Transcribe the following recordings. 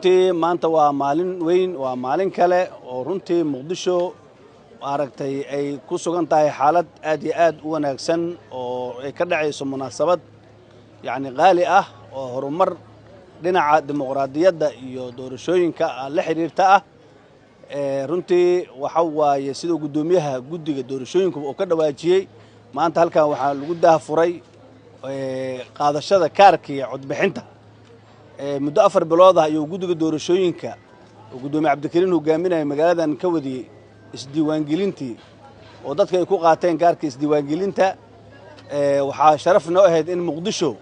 maanta waa maalin weyn waa maalin kale oo runtii Muqdisho aragtay ay ku sugan tahay xaalad aad iyo aad u wanaagsan oo ay ka dhacayso munaasabad qaali ah oo horumar dhinaca dimuqraadiyadda iyo doorashooyinka la xiriirta ah runtii waxa waaye sidoo gudoomiyaha guddiga doorashooyinka oo ka dhawaajiyay maanta halkan waxa lagu daafuray qaadashada kaarkiga codbixinta muddo 4 bilood ah ayuu guddiga doorashooyinka oo gudoomiye Cabdikariin hogaaminaya magaaladan ka wadiyay isdiiwaangelintii oo dadka ay ku qaateen kaarka isdiiwaangelinta waxa sharaf noo ahayd in Muqdisho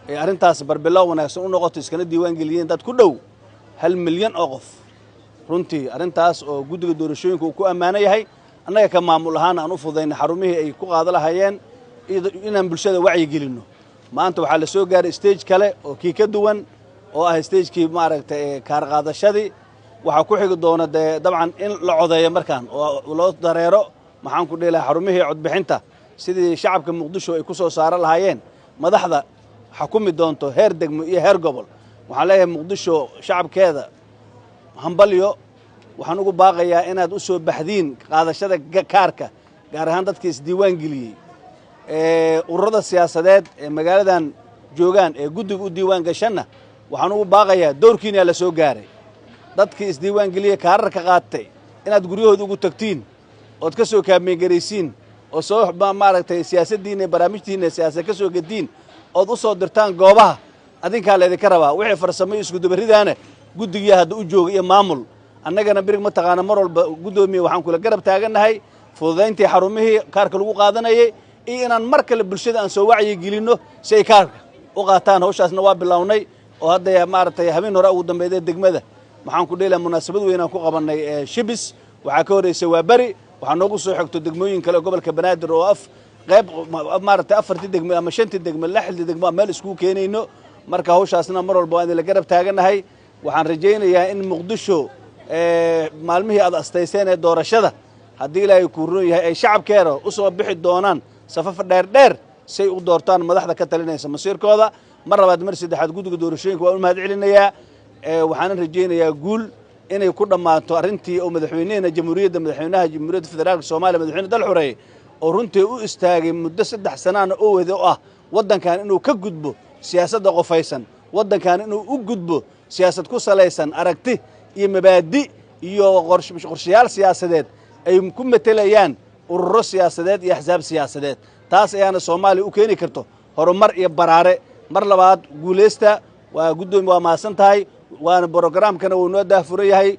ay arintaas barbilow wanaagsan u noqoto iskana diiwaangeliyeen dad ku dhow 1 milyan oo qof runtii arintaas oo guddiga doorashooyinka uu ku ammaanay yahay annaga ka maamul ahaan aan u fudaynay xarumihii ay ku qaada lahayeen inaan bulshada wacyi gelino maanta waxa la soo gaaray stage kale oo kii ka duwan oo ah stage-kii kaar qaadashadii waxa ku xigi doona dabcan in la codeeyo markaan oo loo dareero maxaan ku dheelahay xarumihii codbixinta sidii shacabka Muqdisho ay ku soo saaran lahaayeen madaxda xukumi doonto heer degmo iyo heer gobol waxaan leeyahay Muqdisho shacabkeeda hambalyo waxaan ugu baaqayaa inaad u soo baxdiin qaadashada kaarka gaar ahaan dadkii isdiiwaan geliyay ururada siyaasadeed ee magaaladan joogaan ee guddiga u diiwaan gashana waxaan ugu baaqayaa doorkiina la soo gaaray dadkii isdiiwaan geliyay kaararka qaatay inaad guryahooda ugu tagtiin ood ka soo kaameegaraysiin oo soo siyaasadiina barnaamijtiina siyaasad ka soo gaddiin ood u soo dirtaan goobaha adinkaa leedinka rabaa wixii farsamo isku dabaridaana guddigiya hadda u jooga iyo maamul annagana birig mataqaana mar walba gudoomiye waxaan kula garab taaganahay fududayntii xarumihii kaarka lagu qaadanayay iyo inaan mar kale bulshada aan soo wacyi gelino si ay kaarka u qaataan hawshaasna waa bilownay oo hadda habeen hore ugu dambeeyay degmada waxaan ku dheelaa munaasabad weyn aan ku qabanay Shibis waxa ka horeysay waa bari waxa noogu soo xigto degmooyin kale gobolka Banaadir oo qayb 4 degmo ama 5 degmo 6 degmo meel isku keenayno marka hawshaasna mar walba aan la garab taaganahay waxaan rajaynayaa in Muqdisho maalmihii aad astayseen ee doorashada haddii Ilaahay ku roon yahay ay shacabkeena u soo bixi doonaan safaf dheer say u doortaan madaxda ka talinaysa masiirkooda mar labaad mar saddexaad guddiga doorashooyinka waa u mahad celinayaa waxaan rajaynayaa guul inay ku dhamaato arintii oo madaxweynaha jamhuuriyadda federaalka Soomaaliya madaxweyne dal xureey oo runtii u istaagay muddo 3 sano oo wada ah wadankan inuu ka gudbo siyaasadda qofaysan wadankan inuu u gudbo siyaasad ku salaysan aragti iyo mabaadi iyo qorshayaal siyaasadeed ay ku metelayaan ururo siyaasadeed iyo axsaab siyaasadeed taas ayaana Soomaaliya u keeni karto horumar iyo baraare mar labaad guuleysta waa gudoomiye waa maasan tahay waana programkana uu noo daafuray yahay